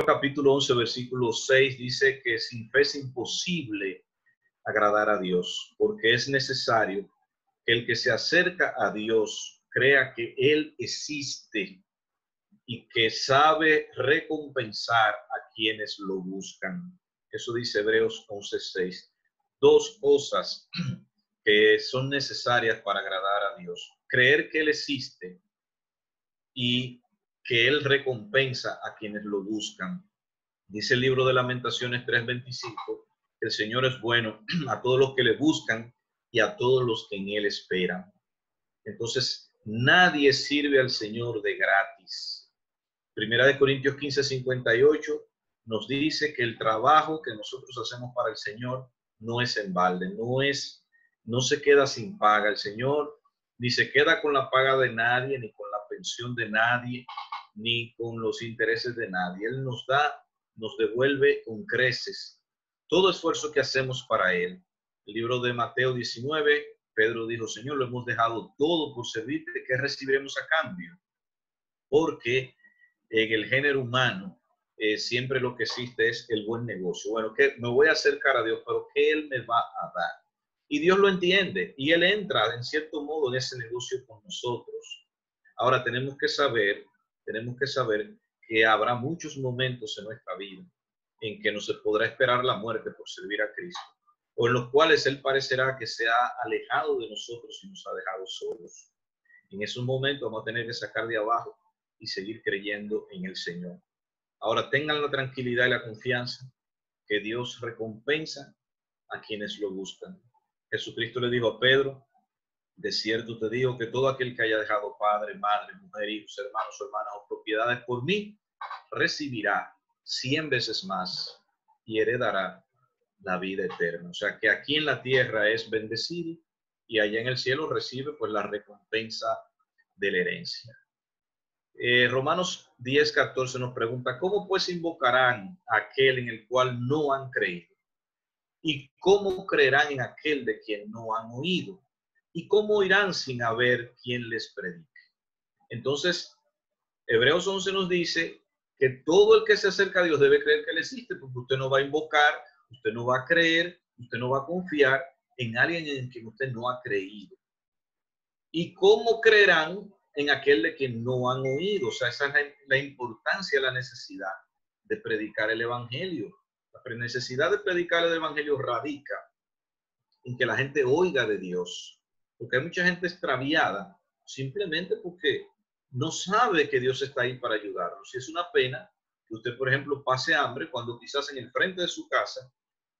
capítulo 11, versículo 6 dice que sin fe es imposible agradar a Dios, porque es necesario que el que se acerca a Dios crea que Él existe y que sabe recompensar a quienes lo buscan. Eso dice Hebreos 11:6. Dos cosas que son necesarias para agradar a Dios: creer que Él existe y que Él recompensa a quienes lo buscan. Dice el libro de Lamentaciones 3:25, que el Señor es bueno a todos los que le buscan y a todos los que en Él esperan. Entonces, nadie sirve al Señor de gratis. Primera de Corintios 15:58 nos dice que el trabajo que nosotros hacemos para el Señor no es en balde, no se queda sin paga. El Señor ni se queda con la paga de nadie, ni con la pensión de nadie, ni con los intereses de nadie. Él nos da, nos devuelve con creces todo esfuerzo que hacemos para Él. El libro de Mateo 19, Pedro dijo: Señor, lo hemos dejado todo por servirte, ¿qué recibiremos a cambio? Porque en el género humano siempre lo que existe es el buen negocio. Bueno, que me voy a acercar a Dios, pero ¿qué Él me va a dar? Y Dios lo entiende y Él entra en cierto modo en ese negocio con nosotros. Ahora tenemos que saber que habrá muchos momentos en nuestra vida en que no se podrá esperar la muerte por servir a Cristo, o en los cuales Él parecerá que se ha alejado de nosotros y nos ha dejado solos. En esos momentos vamos a tener que sacar de abajo y seguir creyendo en el Señor. Ahora tengan la tranquilidad y la confianza que Dios recompensa a quienes lo buscan. Jesucristo le dijo a Pedro: de cierto te digo que todo aquel que haya dejado padre, madre, mujer, hijos, hermanos o hermanas o propiedades por mí, recibirá 100 veces más y heredará la vida eterna. O sea que aquí en la tierra es bendecido y allá en el cielo recibe pues la recompensa de la herencia. Romanos 10:14 nos pregunta: ¿cómo pues invocarán a aquel en el cual no han creído? ¿Y cómo creerán en aquel de quien no han oído? ¿Y cómo oirán sin haber quien les predique? Entonces, Hebreos 11 nos dice que todo el que se acerca a Dios debe creer que Él existe, porque usted no va a invocar, usted no va a creer, usted no va a confiar en alguien en quien usted no ha creído. ¿Y cómo creerán en aquel de quien no han oído? O sea, esa es la importancia, la necesidad de predicar el evangelio. La necesidad de predicar el evangelio radica en que la gente oiga de Dios, porque hay mucha gente extraviada simplemente porque no sabe que Dios está ahí para ayudarlos. Y es una pena que usted, por ejemplo, pase hambre cuando quizás en el frente de su casa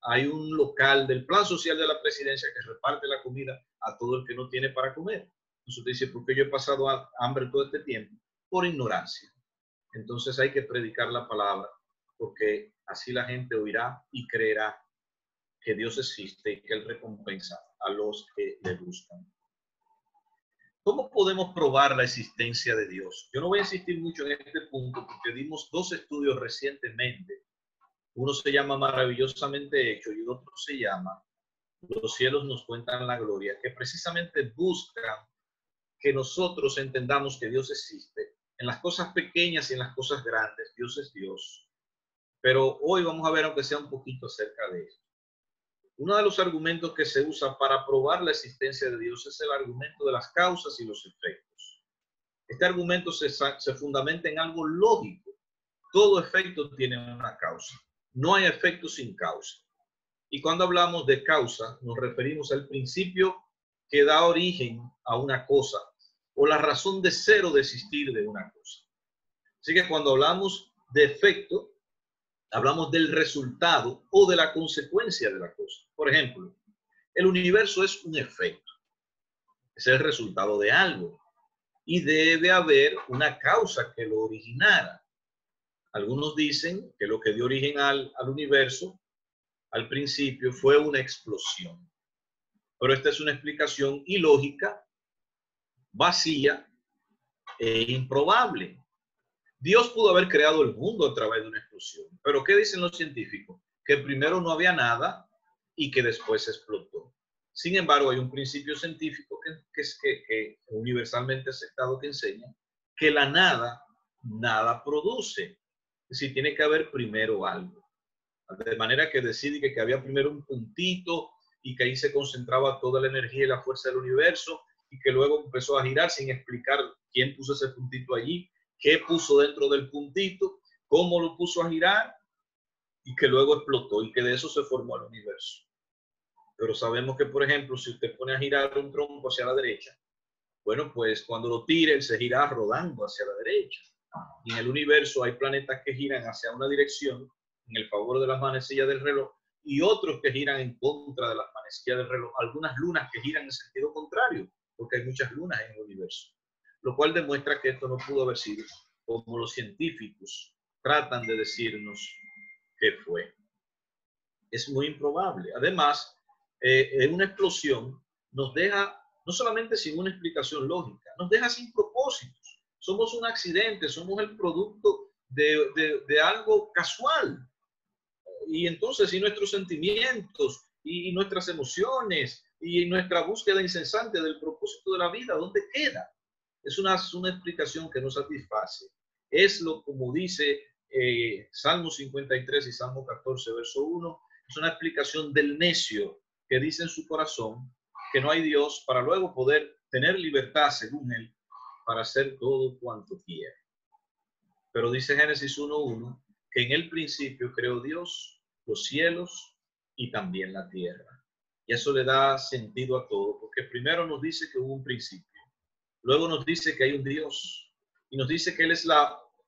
hay un local del Plan Social de la Presidencia que reparte la comida a todo el que no tiene para comer. Entonces usted dice: ¿por qué yo he pasado hambre todo este tiempo? Por ignorancia. Entonces hay que predicar la palabra, porque así la gente oirá y creerá que Dios existe y que Él recompensa a los que le buscan. ¿Cómo podemos probar la existencia de Dios? Yo no voy a insistir mucho en este punto porque dimos dos estudios recientemente. Uno se llama Maravillosamente Hecho y el otro se llama Los cielos nos cuentan la gloria, que precisamente buscan que nosotros entendamos que Dios existe. En las cosas pequeñas y en las cosas grandes, Dios es Dios. Pero hoy vamos a ver, aunque sea un poquito acerca de esto. Uno de los argumentos que se usa para probar la existencia de Dios es el argumento de las causas y los efectos. Este argumento se fundamenta en algo lógico. Todo efecto tiene una causa. No hay efecto sin causa. Y cuando hablamos de causa, nos referimos al principio que da origen a una cosa o la razón de ser o de existir de una cosa. Así que cuando hablamos de efecto, hablamos del resultado o de la consecuencia de la cosa. Por ejemplo, el universo es un efecto. Es el resultado de algo. Y debe haber una causa que lo originara. Algunos dicen que lo que dio origen al universo al principio fue una explosión. Pero esta es una explicación ilógica, vacía e improbable. Dios pudo haber creado el mundo a través de una explosión. Pero ¿qué dicen los científicos? Que primero no había nada y que después explotó. Sin embargo, hay un principio científico que universalmente aceptado que enseña que la nada produce. Es decir, tiene que haber primero algo. De manera que decide que había primero un puntito y que ahí se concentraba toda la energía y la fuerza del universo y que luego empezó a girar sin explicar quién puso ese puntito allí, qué puso dentro del puntito, cómo lo puso a girar y que luego explotó y que de eso se formó el universo. Pero sabemos que, por ejemplo, si usted pone a girar un tronco hacia la derecha, bueno, pues cuando lo tire, él se gira rodando hacia la derecha. Y en el universo hay planetas que giran hacia una dirección en el favor de las manecillas del reloj y otros que giran en contra de las manecillas del reloj. Algunas lunas que giran en sentido contrario, porque hay muchas lunas en el universo. Lo cual demuestra que esto no pudo haber sido como los científicos tratan de decirnos que fue. Es muy improbable. Además, una explosión nos deja no solamente sin una explicación lógica, nos deja sin propósitos. Somos un accidente, somos el producto de algo casual. Y entonces, si nuestros sentimientos y nuestras emociones y nuestra búsqueda incesante del propósito de la vida, ¿dónde queda? Es una explicación que no satisface. Es lo como dice Salmo 53 y Salmo 14, verso 1, es una explicación del necio que dice en su corazón que no hay Dios para luego poder tener libertad según él para hacer todo cuanto quiere. Pero dice Génesis 1:1 que en el principio creó Dios los cielos y también la tierra. Y eso le da sentido a todo, porque primero nos dice que hubo un principio, luego nos dice que hay un Dios y nos dice que Él es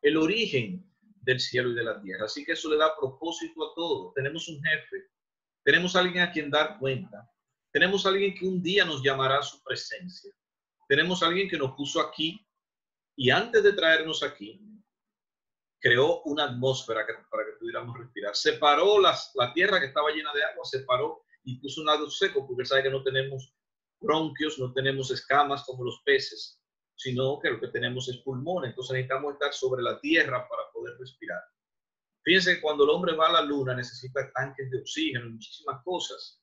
el origen del cielo y de la tierra. Así que eso le da propósito a todo. Tenemos un jefe, tenemos a alguien a quien dar cuenta, tenemos a alguien que un día nos llamará a su presencia, tenemos a alguien que nos puso aquí y antes de traernos aquí, creó una atmósfera para que pudiéramos respirar. Separó la tierra que estaba llena de agua, separó y puso un lado seco, porque sabe que no tenemos bronquios, no tenemos escamas como los peces, sino que lo que tenemos es pulmón. Entonces necesitamos estar sobre la tierra para poder respirar. Fíjense que cuando el hombre va a la luna necesita tanques de oxígeno y muchísimas cosas,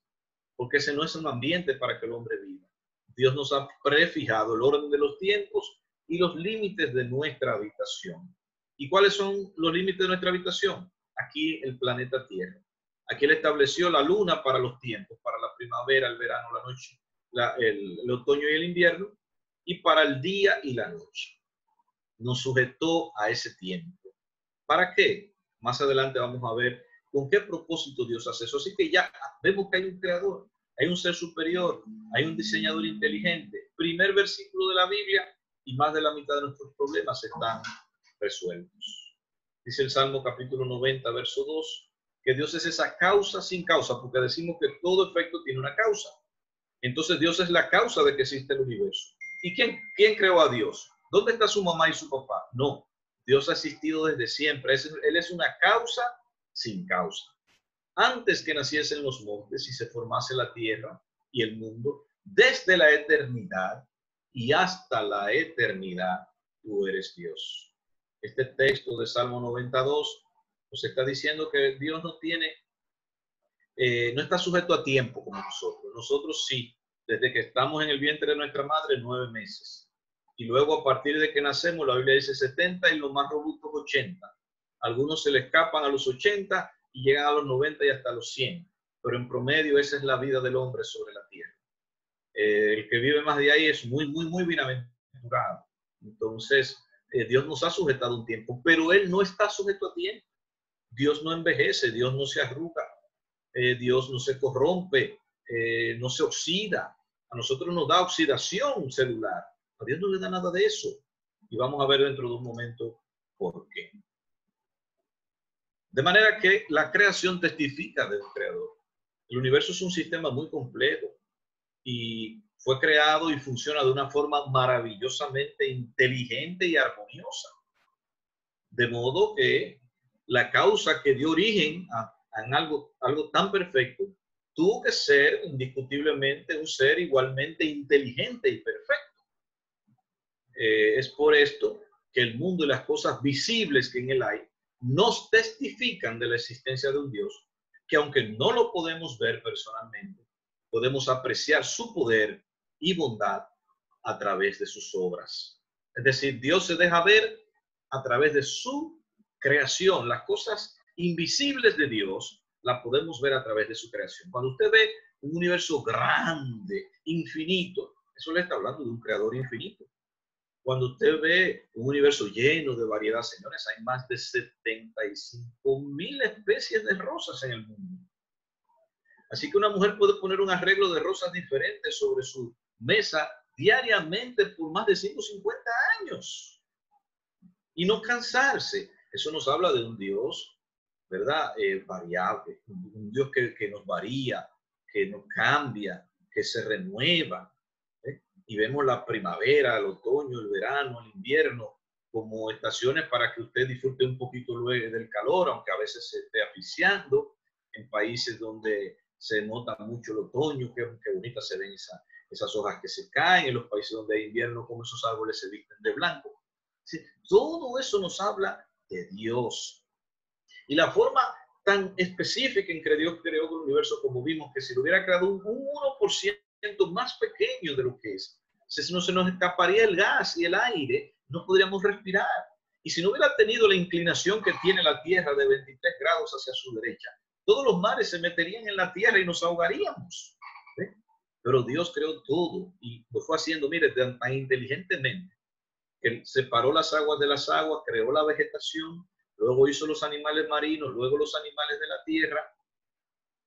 porque ese no es un ambiente para que el hombre viva. Dios nos ha prefijado el orden de los tiempos y los límites de nuestra habitación. ¿Y cuáles son los límites de nuestra habitación? Aquí el planeta Tierra. Aquí Él estableció la luna para los tiempos, para la primavera, el verano, la noche, el otoño y el invierno, y para el día y la noche. Nos sujetó a ese tiempo. ¿Para qué? Más adelante vamos a ver con qué propósito Dios hace eso. Así que ya vemos que hay un creador, hay un ser superior, hay un diseñador inteligente. Primer versículo de la Biblia y más de la mitad de nuestros problemas están resueltos. Dice el Salmo capítulo 90, verso 2, que Dios es esa causa sin causa, porque decimos que todo efecto tiene una causa. Entonces Dios es la causa de que existe el universo. ¿Y quién creó a Dios? ¿Dónde está su mamá y su papá? No, Dios ha existido desde siempre. Él es una causa sin causa. Antes que naciesen los montes y se formase la tierra y el mundo, desde la eternidad y hasta la eternidad, tú eres Dios. Este texto de Salmo 92 nos está diciendo que Dios no está sujeto a tiempo como nosotros. Nosotros sí, desde que estamos en el vientre de nuestra madre, 9 meses. Y luego a partir de que nacemos, la Biblia dice 70 y los más robustos 80. Algunos se le escapan a los 80 y llegan a los 90 y hasta los 100. Pero en promedio esa es la vida del hombre sobre la tierra. El que vive más de ahí es muy, muy, muy bienaventurado. Entonces, Dios nos ha sujetado un tiempo, pero Él no está sujeto a tiempo. Dios no envejece, Dios no se arruga, Dios no se corrompe, no se oxida. A nosotros nos da oxidación celular. A Dios no le da nada de eso. Y vamos a ver dentro de un momento por qué. De manera que la creación testifica del creador. El universo es un sistema muy complejo y fue creado y funciona de una forma maravillosamente inteligente y armoniosa. De modo que la causa que dio origen a algo tan perfecto tuvo que ser indiscutiblemente un ser igualmente inteligente y perfecto. Es por esto que el mundo y las cosas visibles que en él hay nos testifican de la existencia de un Dios que, aunque no lo podemos ver personalmente, podemos apreciar su poder y bondad a través de sus obras. Es decir, Dios se deja ver a través de su creación, las cosas invisibles de Dios, las podemos ver a través de su creación. Cuando usted ve un universo grande, infinito, eso le está hablando de un creador infinito. Cuando usted ve un universo lleno de variedad, señores, hay más de 75,000 especies de rosas en el mundo. Así que una mujer puede poner un arreglo de rosas diferentes sobre su mesa diariamente por más de 150 años y no cansarse. Eso nos habla de un Dios, ¿verdad? Variable, un Dios que nos varía, que nos cambia, que se renueva. Y vemos la primavera, el otoño, el verano, el invierno como estaciones para que usted disfrute un poquito luego del calor, aunque a veces se esté asfixiando. En países donde se nota mucho el otoño, qué bonitas se ven esas hojas que se caen. En los países donde hay invierno, como esos árboles se visten de blanco. ¿Sí? Todo eso nos habla de Dios. Y la forma tan específica en que Dios creó el universo, como vimos, que si lo hubiera creado un 1% más pequeño de lo que es, no se nos escaparía el gas y el aire, no podríamos respirar. Y si no hubiera tenido la inclinación que tiene la Tierra de 23 grados hacia su derecha, todos los mares se meterían en la tierra y nos ahogaríamos. ¿Ve? Pero Dios creó todo y lo fue haciendo, mire, tan inteligentemente, que separó las aguas de las aguas, creó la vegetación, luego hizo los animales marinos, luego los animales de la tierra,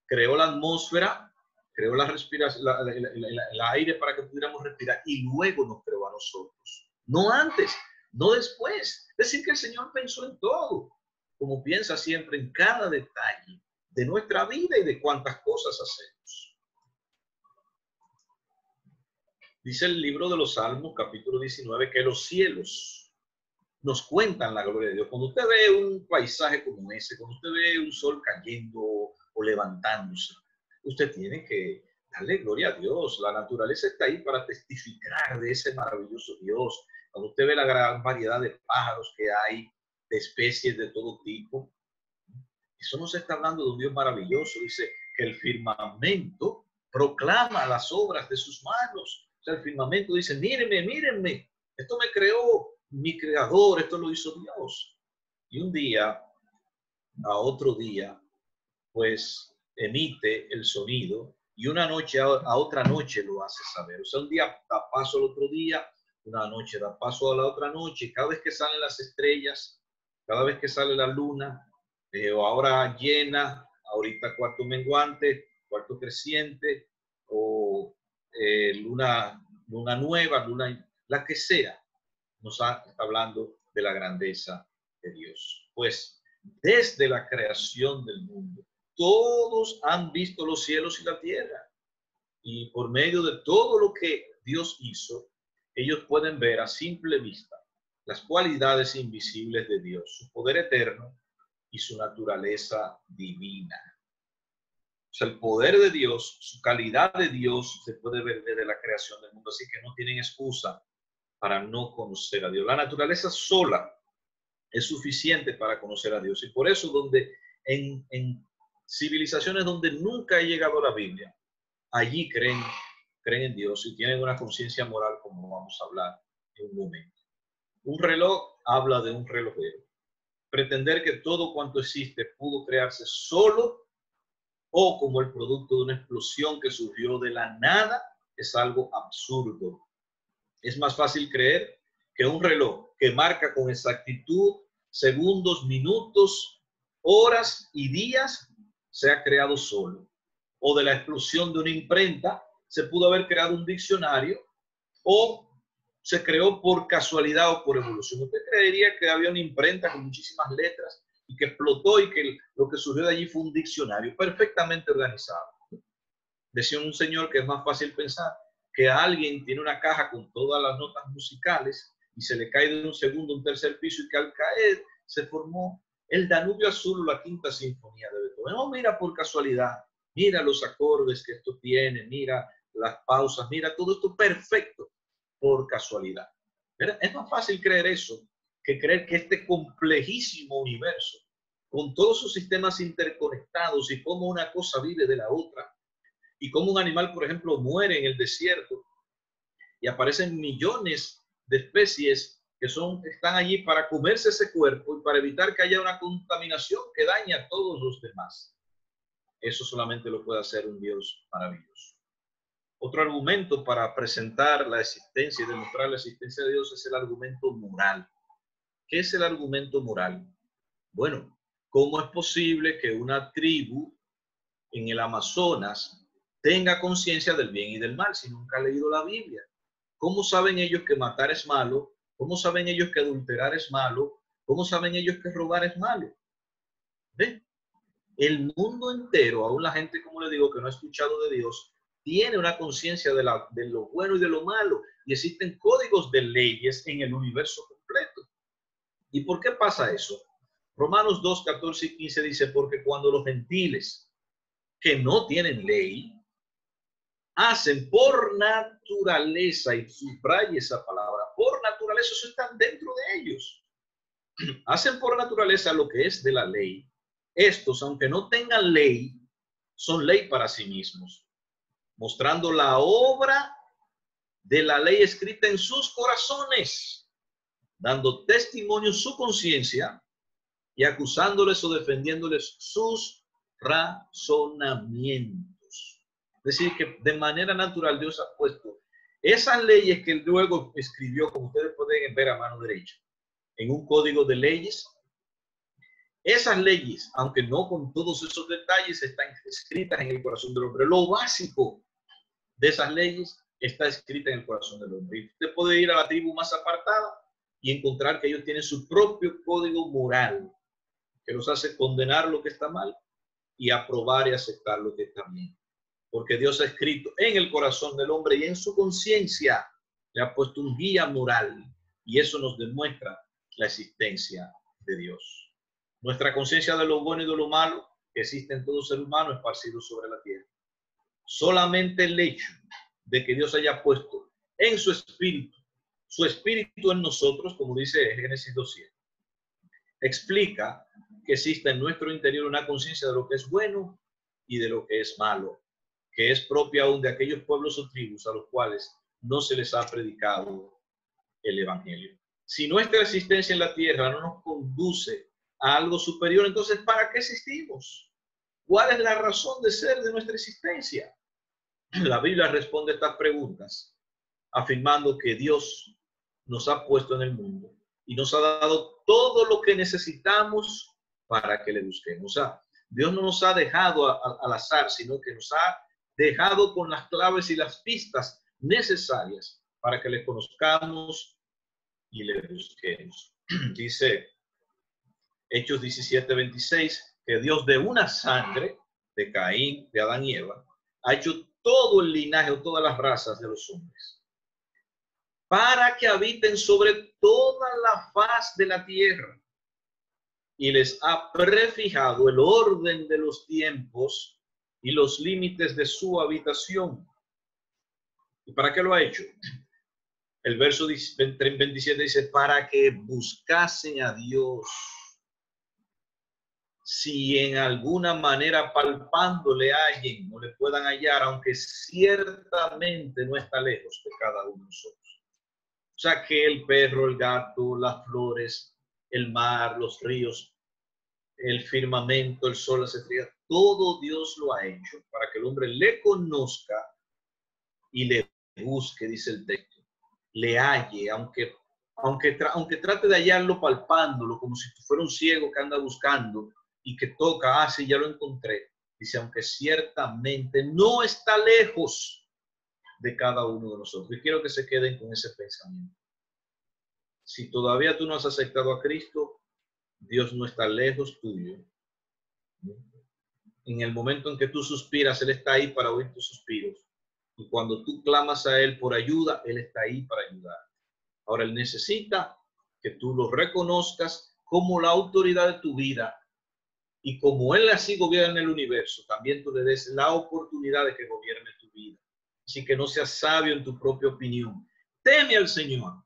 creó la atmósfera, creó la respiración, el aire para que pudiéramos respirar y luego nos creó a nosotros. No antes, no después. Es decir, que el Señor pensó en todo, como piensa siempre en cada detalle de nuestra vida y de cuántas cosas hacemos. Dice el libro de los Salmos, capítulo 19, que los cielos nos cuentan la gloria de Dios. Cuando usted ve un paisaje como ese, cuando usted ve un sol cayendo o levantándose, usted tiene que darle gloria a Dios. La naturaleza está ahí para testificar de ese maravilloso Dios. Cuando usted ve la gran variedad de pájaros que hay, de especies de todo tipo, eso nos está hablando de un Dios maravilloso. Dice que el firmamento proclama las obras de sus manos. O sea, el firmamento dice, mírenme, mírenme, esto me creó mi creador, esto lo hizo Dios. Y un día a otro día, pues emite el sonido y una noche a otra noche lo hace saber. O sea, un día da paso al otro día, una noche da paso a la otra noche. Cada vez que salen las estrellas, cada vez que sale la luna, o ahora llena, ahorita cuarto menguante, cuarto creciente, o luna nueva, luna, la que sea, está hablando de la grandeza de Dios. Pues desde la creación del mundo, todos han visto los cielos y la tierra. Y por medio de todo lo que Dios hizo, ellos pueden ver a simple vista las cualidades invisibles de Dios, su poder eterno y su naturaleza divina. O sea, el poder de Dios, su calidad de Dios se puede ver desde la creación del mundo, así que no tienen excusa para no conocer a Dios. La naturaleza sola es suficiente para conocer a Dios. Y por eso donde en civilizaciones donde nunca ha llegado la Biblia, allí creen en Dios y tienen una conciencia moral, como vamos a hablar en un momento. Un reloj habla de un relojero. Pretender que todo cuanto existe pudo crearse solo o como el producto de una explosión que surgió de la nada es algo absurdo. Es más fácil creer que un reloj que marca con exactitud segundos, minutos, horas y días se ha creado solo. O de la explosión de una imprenta se pudo haber creado un diccionario o se creó por casualidad o por evolución. ¿Usted creería que había una imprenta con muchísimas letras y que explotó y que lo que surgió de allí fue un diccionario perfectamente organizado? Decía un señor que es más fácil pensar que alguien tiene una caja con todas las notas musicales y se le cae de un segundo a un tercer piso y que al caer se formó el Danubio Azul o la Quinta Sinfonía de Beethoven. No, mira por casualidad, mira los acordes que esto tiene, mira las pausas, mira todo esto perfecto por casualidad. ¿Verdad? Es más fácil creer eso que creer que este complejísimo universo, con todos sus sistemas interconectados y cómo una cosa vive de la otra, y cómo un animal, por ejemplo, muere en el desierto y aparecen millones de especies que están allí para comerse ese cuerpo y para evitar que haya una contaminación que dañe a todos los demás. Eso solamente lo puede hacer un Dios maravilloso. Otro argumento para presentar la existencia y demostrar la existencia de Dios es el argumento moral. ¿Qué es el argumento moral? Bueno, ¿cómo es posible que una tribu en el Amazonas tenga conciencia del bien y del mal si nunca ha leído la Biblia? ¿Cómo saben ellos que matar es malo? ¿Cómo saben ellos que adulterar es malo? ¿Cómo saben ellos que robar es malo? ¿Ven? El mundo entero, aún la gente, como le digo, que no ha escuchado de Dios, tiene una conciencia de lo bueno y de lo malo. Y existen códigos de leyes en el universo completo. ¿Y por qué pasa eso? Romanos 2, 14 y 15 dice, porque cuando los gentiles que no tienen ley hacen por naturaleza, y subraye esa palabra, por naturaleza, eso está dentro de ellos, hacen por naturaleza lo que es de la ley, estos, aunque no tengan ley, son ley para sí mismos, mostrando la obra de la ley escrita en sus corazones, dando testimonio su conciencia y acusándoles o defendiéndoles sus razonamientos. Es decir, que de manera natural Dios ha puesto esas leyes que luego escribió, como ustedes pueden ver a mano derecha, en un código de leyes. Esas leyes, aunque no con todos esos detalles, están escritas en el corazón del hombre. Lo básico de esas leyes está escrita en el corazón del hombre. Y usted puede ir a la tribu más apartada y encontrar que ellos tienen su propio código moral, que los hace condenar lo que está mal y aprobar y aceptar lo que está bien. Porque Dios ha escrito en el corazón del hombre y en su conciencia le ha puesto un guía moral, y eso nos demuestra la existencia de Dios. Nuestra conciencia de lo bueno y de lo malo que existe en todo ser humano esparcido sobre la tierra. Solamente el hecho de que Dios haya puesto en su espíritu en nosotros, como dice Génesis 2:7, explica que existe en nuestro interior una conciencia de lo que es bueno y de lo que es malo, que es propia aún de aquellos pueblos o tribus a los cuales no se les ha predicado el evangelio. Si nuestra existencia en la tierra no nos conduce a algo superior, entonces ¿para qué existimos? ¿Cuál es la razón de ser de nuestra existencia? La Biblia responde a estas preguntas afirmando que Dios nos ha puesto en el mundo y nos ha dado todo lo que necesitamos para que le busquemos. O sea, Dios no nos ha dejado al azar, sino que nos ha dejado con las claves y las pistas necesarias para que le conozcamos y le busquemos. Dice Hechos 17:26, que Dios de una sangre, de Caín, de Adán y Eva, ha hecho todo el linaje o todas las razas de los hombres, para que habiten sobre toda la faz de la tierra, y les ha prefijado el orden de los tiempos y los límites de su habitación. ¿Y para qué lo ha hecho? El verso 27 dice, para que buscasen a Dios, si en alguna manera palpando le hallen o le puedan hallar, aunque ciertamente no está lejos de cada uno de nosotros. O sea que el perro, el gato, las flores, el mar, los ríos, el firmamento, el sol, las estrellas, todo Dios lo ha hecho para que el hombre le conozca y le busque, dice el texto, le halle, aunque trate de hallarlo palpándolo, como si fuera un ciego que anda buscando y que toca, sí, ya lo encontré. Dice, aunque ciertamente no está lejos de cada uno de nosotros. Y quiero que se queden con ese pensamiento. Si todavía tú no has aceptado a Cristo, Dios no está lejos tuyo. En el momento en que tú suspiras, Él está ahí para oír tus suspiros. Y cuando tú clamas a Él por ayuda, Él está ahí para ayudar. Ahora, Él necesita que tú lo reconozcas como la autoridad de tu vida. Y como Él así gobierna el universo, también tú le des la oportunidad de que gobierne tu vida. Así que no seas sabio en tu propia opinión. Teme al Señor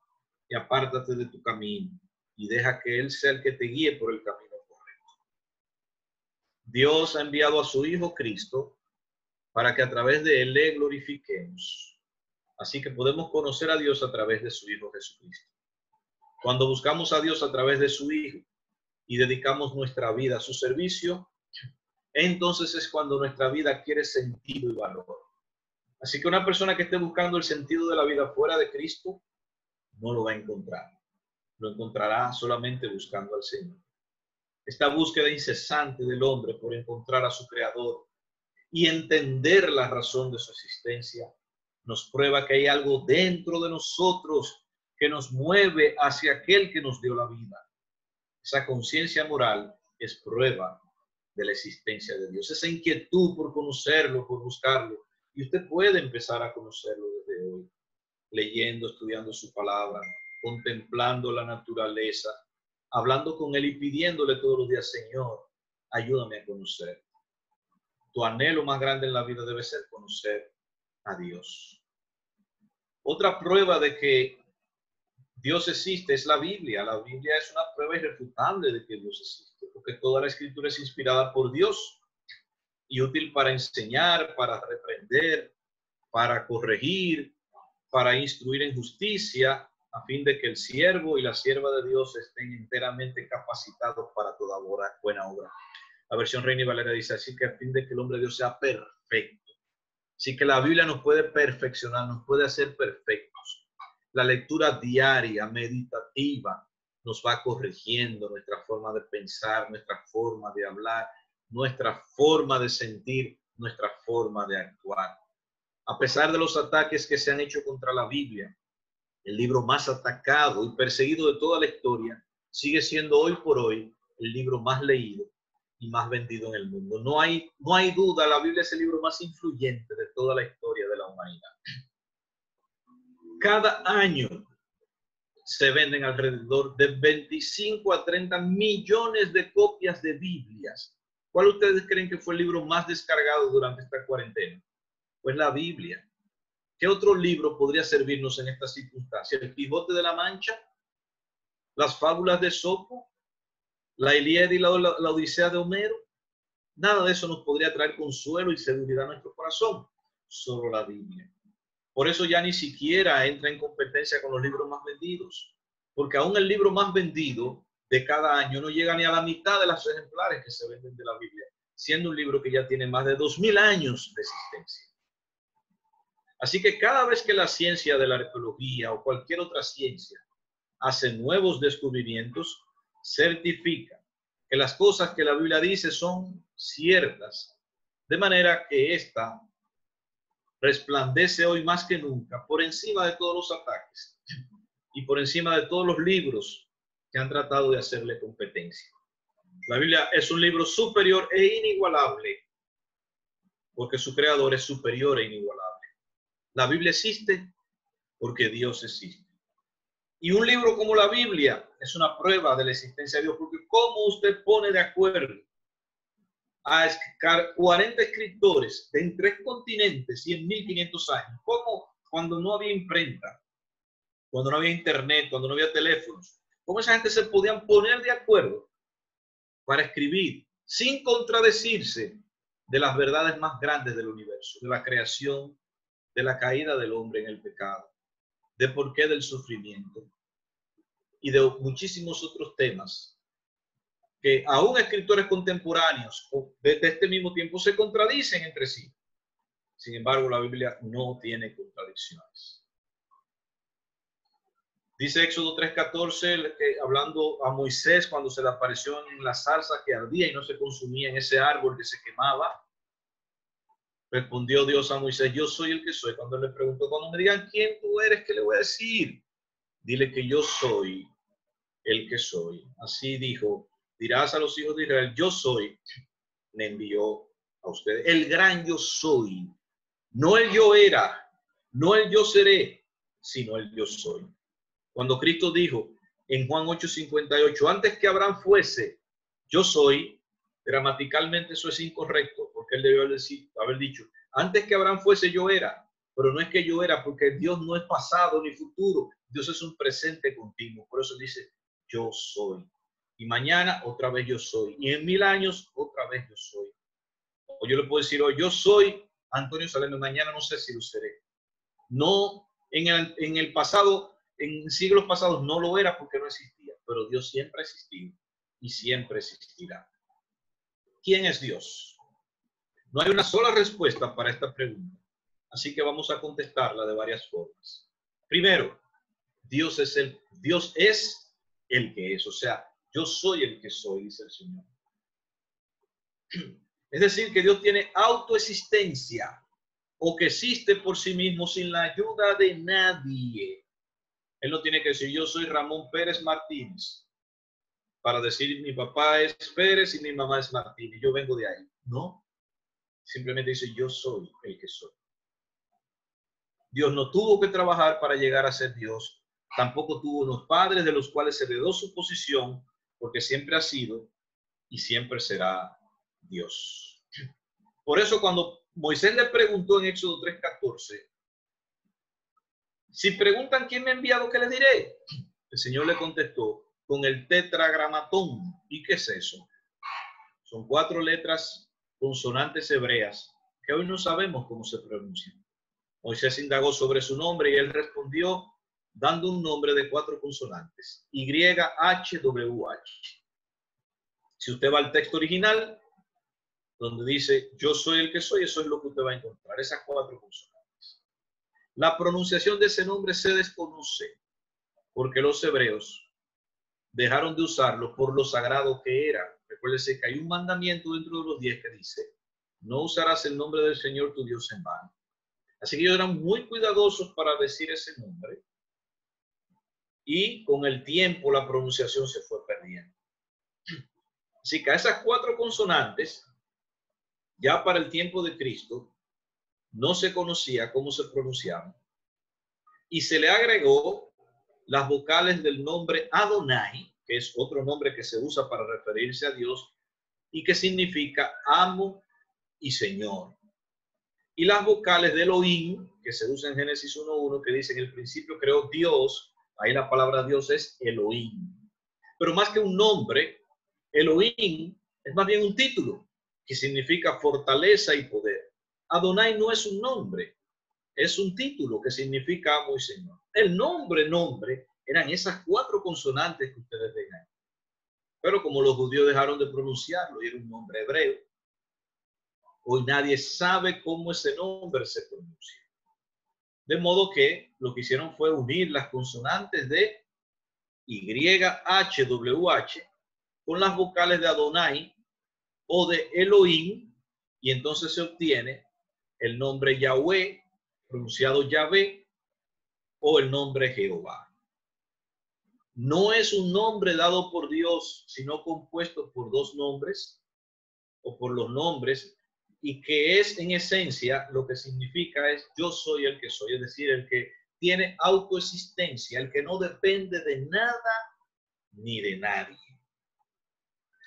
y apártate de tu camino y deja que Él sea el que te guíe por el camino correcto. Dios ha enviado a su Hijo Cristo para que a través de Él le glorifiquemos. Así que podemos conocer a Dios a través de su Hijo Jesucristo. Cuando buscamos a Dios a través de su Hijo y dedicamos nuestra vida a su servicio, entonces es cuando nuestra vida adquiere sentido y valor. Así que una persona que esté buscando el sentido de la vida fuera de Cristo, no lo va a encontrar. Lo encontrará solamente buscando al Señor. Esta búsqueda incesante del hombre por encontrar a su Creador y entender la razón de su existencia nos prueba que hay algo dentro de nosotros que nos mueve hacia aquel que nos dio la vida. Esa conciencia moral es prueba de la existencia de Dios. Esa inquietud por conocerlo, por buscarlo. Y usted puede empezar a conocerlo desde hoy, leyendo, estudiando su palabra, contemplando la naturaleza, hablando con Él y pidiéndole todos los días, Señor, ayúdame a conocer. Tu anhelo más grande en la vida debe ser conocer a Dios. Otra prueba de que Dios existe es la Biblia. La Biblia es una prueba irrefutable de que Dios existe, porque toda la escritura es inspirada por Dios y útil para enseñar, para reprender, para corregir, para instruir en justicia, a fin de que el siervo y la sierva de Dios estén enteramente capacitados para toda buena obra. La versión Reina y Valera dice así, que a fin de que el hombre de Dios sea perfecto. Así que la Biblia nos puede perfeccionar, nos puede hacer perfectos. La lectura diaria, meditativa, nos va corrigiendo nuestra forma de pensar, nuestra forma de hablar, nuestra forma de sentir, nuestra forma de actuar. A pesar de los ataques que se han hecho contra la Biblia, el libro más atacado y perseguido de toda la historia, sigue siendo hoy por hoy el libro más leído y más vendido en el mundo. No hay duda, la Biblia es el libro más influyente de toda la historia de la humanidad. Cada año se venden alrededor de 25 a 30 millones de copias de Biblias. ¿Cuál ustedes creen que fue el libro más descargado durante esta cuarentena? Pues la Biblia. ¿Qué otro libro podría servirnos en esta circunstancia? ¿El Quijote de la Mancha? ¿Las fábulas de Esopo? ¿La Ilíada y la Odisea de Homero? Nada de eso nos podría traer consuelo y seguridad a nuestro corazón. Solo la Biblia. Por eso ya ni siquiera entra en competencia con los libros más vendidos. Porque aún el libro más vendido de cada año no llega ni a la mitad de los ejemplares que se venden de la Biblia, siendo un libro que ya tiene más de 2000 años de existencia. Así que cada vez que la ciencia de la arqueología o cualquier otra ciencia hace nuevos descubrimientos, certifica que las cosas que la Biblia dice son ciertas, de manera que ésta resplandece hoy más que nunca por encima de todos los ataques y por encima de todos los libros que han tratado de hacerle competencia. La Biblia es un libro superior e inigualable porque su creador es superior e inigualable. La Biblia existe porque Dios existe. Y un libro como la Biblia es una prueba de la existencia de Dios, porque ¿cómo usted pone de acuerdo a 40 escritores de en 3 continentes y en 1500 años? ¿Cómo cuando no había imprenta, cuando no había internet, cuando no había teléfonos? ¿Cómo esa gente se podían poner de acuerdo para escribir sin contradecirse de las verdades más grandes del universo, de la creación, de la caída del hombre en el pecado, de por qué del sufrimiento y de muchísimos otros temas que aún escritores contemporáneos de este mismo tiempo se contradicen entre sí? Sin embargo, la Biblia no tiene contradicciones. Dice Éxodo 3:14, hablando a Moisés cuando se le apareció en la zarza que ardía y no se consumía, en ese árbol que se quemaba. Respondió Dios a Moisés, yo soy el que soy. Cuando le preguntó, cuando me digan quién tú eres, ¿qué le voy a decir? Dile que yo soy el que soy. Así dijo, dirás a los hijos de Israel, yo soy, me envió a ustedes. El gran yo soy, no el yo era, no el yo seré, sino el yo soy. Cuando Cristo dijo en Juan 8:58, antes que Abraham fuese, yo soy, gramaticalmente eso es incorrecto, porque él debió haber dicho, antes que Abraham fuese yo era, pero no es que yo era, porque Dios no es pasado ni futuro, Dios es un presente continuo, por eso dice, yo soy. Y mañana otra vez yo soy, y en 1000 años otra vez yo soy. O yo le puedo decir hoy, yo soy Antonio Saleme, mañana no sé si lo seré. No, en el pasado en siglos pasados no lo era porque no existía, pero Dios siempre ha existido y siempre existirá. ¿Quién es Dios? No hay una sola respuesta para esta pregunta, así que vamos a contestarla de varias formas. Primero, Dios es el que es, o sea, yo soy el que soy, dice el Señor. Es decir, que Dios tiene autoexistencia o que existe por sí mismo sin la ayuda de nadie. Él no tiene que decir, yo soy Ramón Pérez Martínez, para decir mi papá es Pérez y mi mamá es Martínez, yo vengo de ahí. No, simplemente dice, yo soy el que soy. Dios no tuvo que trabajar para llegar a ser Dios, tampoco tuvo unos padres de los cuales se heredó su posición, porque siempre ha sido y siempre será Dios. Por eso cuando Moisés le preguntó en Éxodo 3:14, si preguntan quién me ha enviado, ¿qué le diré? El Señor le contestó con el tetragramatón. ¿Y qué es eso? Son 4 letras consonantes hebreas que hoy no sabemos cómo se pronuncian. Moisés indagó sobre su nombre y él respondió dando un nombre de 4 consonantes, YHWH. Si usted va al texto original, donde dice yo soy el que soy, eso es lo que usted va a encontrar, esas 4 consonantes. La pronunciación de ese nombre se desconoce porque los hebreos dejaron de usarlo por lo sagrado que era. Recuérdese que hay un mandamiento dentro de los 10 que dice, no usarás el nombre del Señor tu Dios en vano. Así que ellos eran muy cuidadosos para decir ese nombre y con el tiempo la pronunciación se fue perdiendo. Así que a esas 4 consonantes, ya para el tiempo de Cristo, no se conocía cómo se pronunciaban y se le agregó las vocales del nombre Adonai, que es otro nombre que se usa para referirse a Dios y que significa amo y Señor. Y las vocales de Elohim, que se usa en Génesis 1:1, que dice en el principio creó Dios, ahí la palabra Dios es Elohim. Pero más que un nombre, Elohim es más bien un título, que significa fortaleza y poder. Adonai no es un nombre, es un título que significa amo y Señor. El nombre eran esas 4 consonantes que ustedes ven ahí. Pero como los judíos dejaron de pronunciarlo y era un nombre hebreo, hoy nadie sabe cómo ese nombre se pronuncia. De modo que lo que hicieron fue unir las consonantes de YHWH con las vocales de Adonai o de Elohim y entonces se obtiene el nombre Yahweh, pronunciado Yahvé, o el nombre Jehová. No es un nombre dado por Dios, sino compuesto por 2 nombres o por los nombres, y que es en esencia lo que significa es yo soy el que soy, es decir, el que tiene autoexistencia, el que no depende de nada ni de nadie.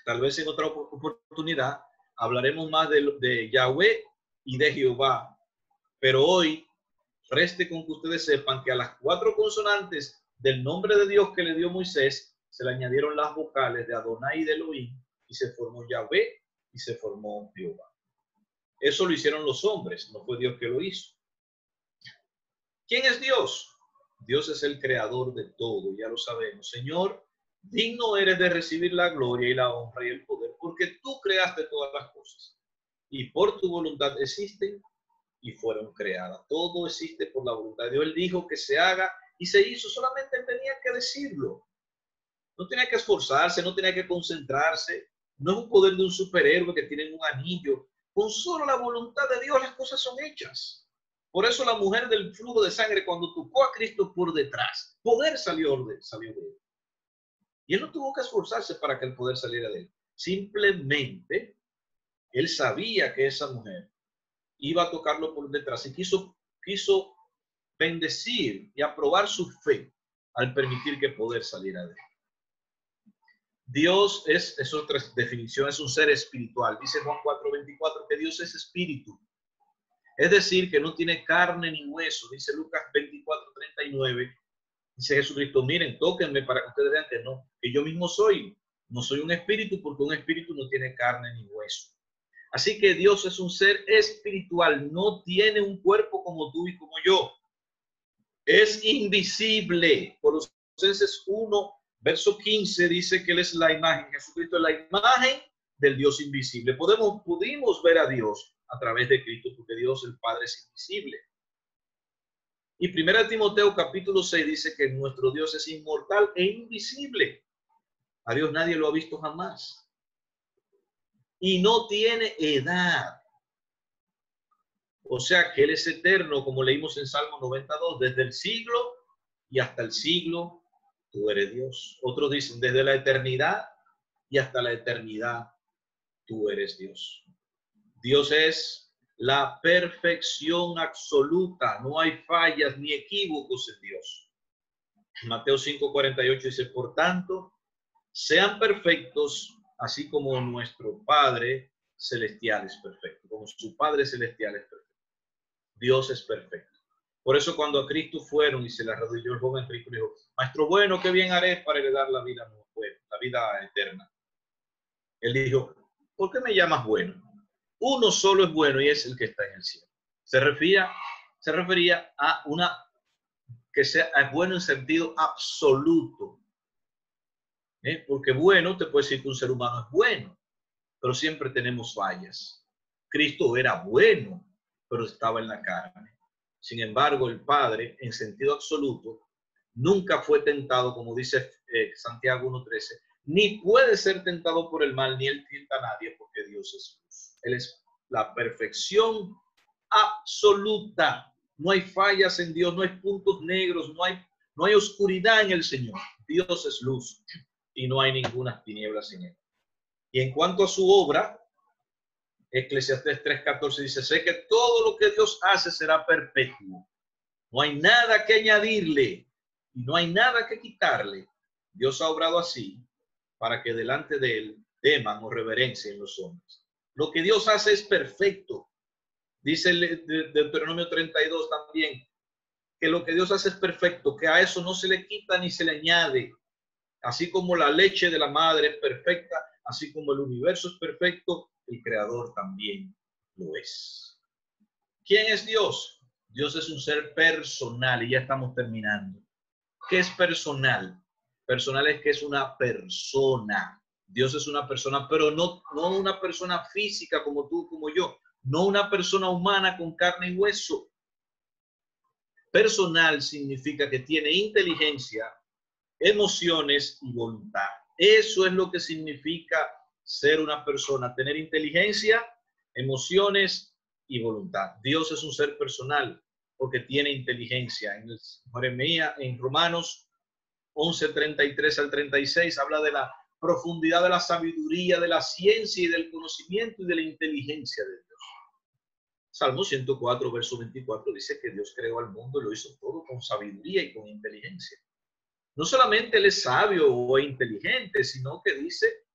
Tal vez en otra oportunidad hablaremos más de Yahweh y de Jehová, pero hoy reste con que ustedes sepan que a las 4 consonantes del nombre de Dios que le dio Moisés se le añadieron las vocales de Adonai y de Elohim y se formó Yahvé y se formó Jehová. Eso lo hicieron los hombres, no fue Dios que lo hizo. ¿Quién es Dios? Dios es el creador de todo, ya lo sabemos. Señor, digno eres de recibir la gloria y la honra y el poder, porque tú creaste todas las cosas y por tu voluntad existen y fueron creadas. Todo existe por la voluntad de Dios. Él dijo que se haga y se hizo, solamente él tenía que decirlo. No tenía que esforzarse, no tenía que concentrarse. No es un poder de un superhéroe que tiene un anillo. Con solo la voluntad de Dios las cosas son hechas. Por eso la mujer del flujo de sangre, cuando tocó a Cristo por detrás, poder salió de él. Y él no tuvo que esforzarse para que el poder saliera de él. Simplemente, él sabía que esa mujer iba a tocarlo por detrás y quiso bendecir y aprobar su fe al permitir que poder saliera de él. Dios es otra definición, es un ser espiritual. Dice Juan 4:24 que Dios es espíritu. Es decir, que no tiene carne ni hueso. Dice Lucas 24:39. Dice Jesucristo, miren, tóquenme para que ustedes vean que yo mismo soy. No soy un espíritu porque un espíritu no tiene carne ni hueso. Así que Dios es un ser espiritual, no tiene un cuerpo como tú y como yo. Es invisible. Colosenses 1, verso 15 dice que Él es la imagen, Jesucristo es la imagen del Dios invisible. Pudimos ver a Dios a través de Cristo porque Dios el Padre es invisible. Y 1 Timoteo capítulo 6 dice que nuestro Dios es inmortal e invisible. A Dios nadie lo ha visto jamás. Y no tiene edad. O sea que Él es eterno, como leímos en Salmo 92, desde el siglo y hasta el siglo, tú eres Dios. Otros dicen, desde la eternidad y hasta la eternidad, tú eres Dios. Dios es la perfección absoluta, no hay fallas ni equívocos en Dios. Mateo 5:48 dice, por tanto, sean perfectos, así como nuestro Padre Celestial es perfecto, como su Padre Celestial es perfecto. Dios es perfecto. Por eso cuando a Cristo fueron y se le arrodilló el joven rico, le dijo, Maestro bueno, ¿qué bien haré para heredar la vida eterna? Él dijo, ¿por qué me llamas bueno? Uno solo es bueno y es el que está en el cielo. Se refería a una que sea es bueno en sentido absoluto. Porque bueno, te puede decir que un ser humano es bueno, pero siempre tenemos fallas. Cristo era bueno, pero estaba en la carne. Sin embargo, el Padre, en sentido absoluto, nunca fue tentado, como dice Santiago 1:13, ni puede ser tentado por el mal, ni él tienta a nadie, porque Dios es luz. Él es la perfección absoluta. No hay fallas en Dios, no hay puntos negros, no hay oscuridad en el Señor. Dios es luz y no hay ninguna tinieblas en él. Y en cuanto a su obra, Eclesiastés 3:14 dice, sé que todo lo que Dios hace será perpetuo. No hay nada que añadirle y no hay nada que quitarle. Dios ha obrado así para que delante de él teman o reverencien los hombres. Lo que Dios hace es perfecto. Dice el Deuteronomio 32 también, que lo que Dios hace es perfecto, que a eso no se le quita ni se le añade. Así como la leche de la madre es perfecta, así como el universo es perfecto, el creador también lo es. ¿Quién es Dios? Dios es un ser personal y ya estamos terminando. ¿Qué es personal? Personal es que es una persona. Dios es una persona, pero no una persona física como tú, como yo. No una persona humana con carne y hueso. Personal significa que tiene inteligencia, emociones y voluntad. Eso es lo que significa ser una persona, tener inteligencia, emociones y voluntad. Dios es un ser personal porque tiene inteligencia. En Romanos 11:33 al 36 habla de la profundidad de la sabiduría, de la ciencia y del conocimiento y de la inteligencia de Dios. Salmo 104, verso 24 dice que Dios creó al mundo y lo hizo todo con sabiduría y con inteligencia. No solamente él es sabio o inteligente, sino que dice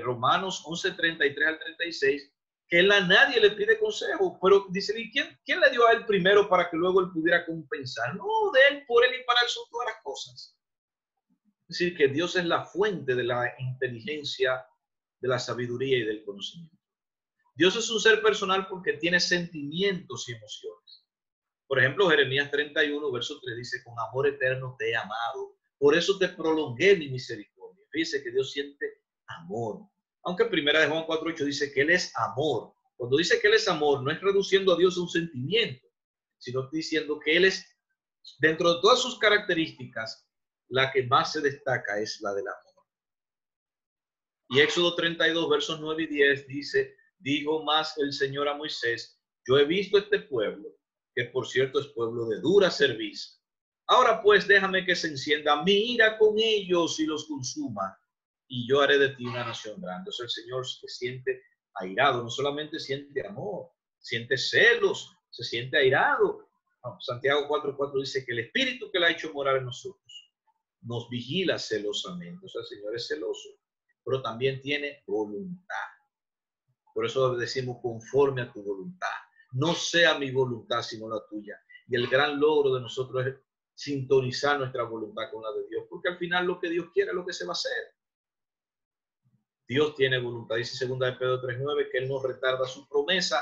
Romanos 11:33 al 36, que él a nadie le pide consejo, pero dice, ¿y quién le dio a él primero para que luego él pudiera compensar? No, de él, por él y para él son todas las cosas. Es decir, que Dios es la fuente de la inteligencia, de la sabiduría y del conocimiento. Dios es un ser personal porque tiene sentimientos y emociones. Por ejemplo, Jeremías 31, verso 3 dice, con amor eterno te he amado, por eso te prolongué mi misericordia. Dice que Dios siente amor. Aunque primera de Juan 4:8 dice que Él es amor. Cuando dice que Él es amor, no es reduciendo a Dios a un sentimiento, sino diciendo que Él es, dentro de todas sus características, la que más se destaca es la del amor. Y Éxodo 32, versos 9 y 10 dice, dijo más el Señor a Moisés, yo he visto este pueblo, que por cierto es pueblo de dura cerviz. Ahora pues déjame que se encienda mi ira con ellos y los consuma, y yo haré de ti una nación grande. O sea, el Señor se siente airado, no solamente siente amor, siente celos, se siente airado. Santiago 4:4 dice que el Espíritu que le ha hecho morar en nosotros nos vigila celosamente. O sea, el Señor es celoso, pero también tiene voluntad. Por eso decimos conforme a tu voluntad. No sea mi voluntad, sino la tuya. Y el gran logro de nosotros es sintonizar nuestra voluntad con la de Dios, porque al final lo que Dios quiere es lo que se va a hacer. Dios tiene voluntad. Dice 2 de Pedro 3:9 que Él no retarda su promesa,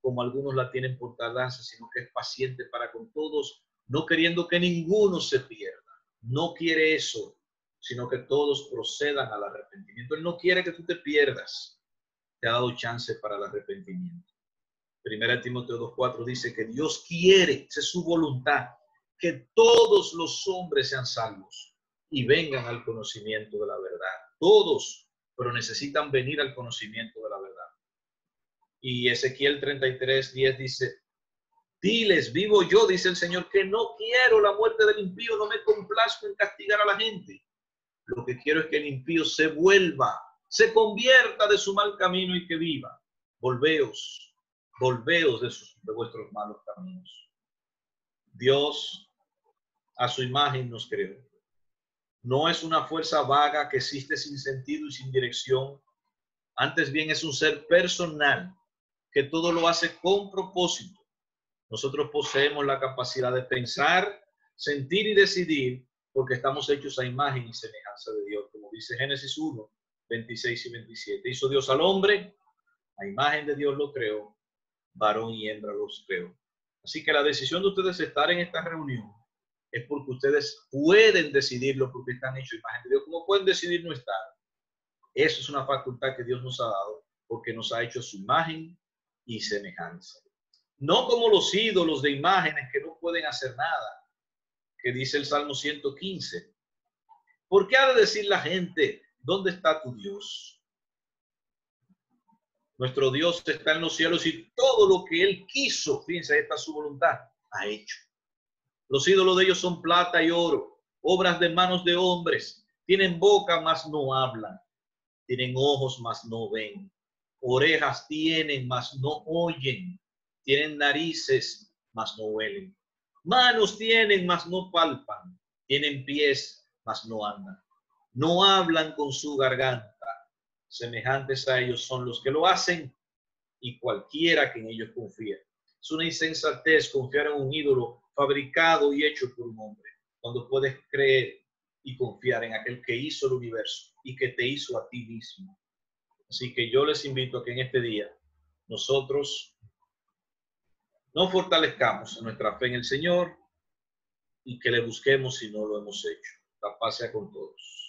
como algunos la tienen por tardanza, sino que es paciente para con todos, no queriendo que ninguno se pierda. No quiere eso, sino que todos procedan al arrepentimiento. Él no quiere que tú te pierdas. Te ha dado chance para el arrepentimiento. Primera Timoteo 2:4 dice que Dios quiere, esa es su voluntad, que todos los hombres sean salvos y vengan al conocimiento de la verdad. Todos, pero necesitan venir al conocimiento de la verdad. Y Ezequiel 33:10 dice, diles, vivo yo, dice el Señor, que no quiero la muerte del impío, no me complazco en castigar a la gente. Lo que quiero es que el impío se vuelva, se convierta de su mal camino y que viva. Volveos de vuestros malos caminos. Dios a su imagen nos creó. No es una fuerza vaga que existe sin sentido y sin dirección. Antes bien es un ser personal que todo lo hace con propósito. Nosotros poseemos la capacidad de pensar, sentir y decidir porque estamos hechos a imagen y semejanza de Dios. Como dice Génesis 1:26 y 27. Hizo Dios al hombre, a imagen de Dios lo creó, varón y hembra los creó. Así que la decisión de ustedes estar en esta reunión es porque ustedes pueden decidirlo porque están hechos a imagen de Dios. ¿Cómo pueden decidir no estar? Eso es una facultad que Dios nos ha dado porque nos ha hecho a su imagen y semejanza. No como los ídolos de imágenes que no pueden hacer nada, que dice el Salmo 115. ¿Por qué ha de decir la gente, ¿dónde está tu Dios? Nuestro Dios está en los cielos y todo lo que Él quiso, fíjense, esta es su voluntad, ha hecho. Los ídolos de ellos son plata y oro, obras de manos de hombres. Tienen boca, mas no hablan. Tienen ojos, mas no ven. Orejas tienen, mas no oyen. Tienen narices, mas no huelen. Manos tienen, mas no palpan. Tienen pies, mas no andan. No hablan con su garganta. Semejantes a ellos son los que lo hacen y cualquiera que en ellos confía. Es una insensatez confiar en un ídolo fabricado y hecho por un hombre, cuando puedes creer y confiar en aquel que hizo el universo y que te hizo a ti mismo. Así que yo les invito a que en este día nosotros nos fortalezcamos en nuestra fe en el Señor y que le busquemos si no lo hemos hecho. La paz sea con todos.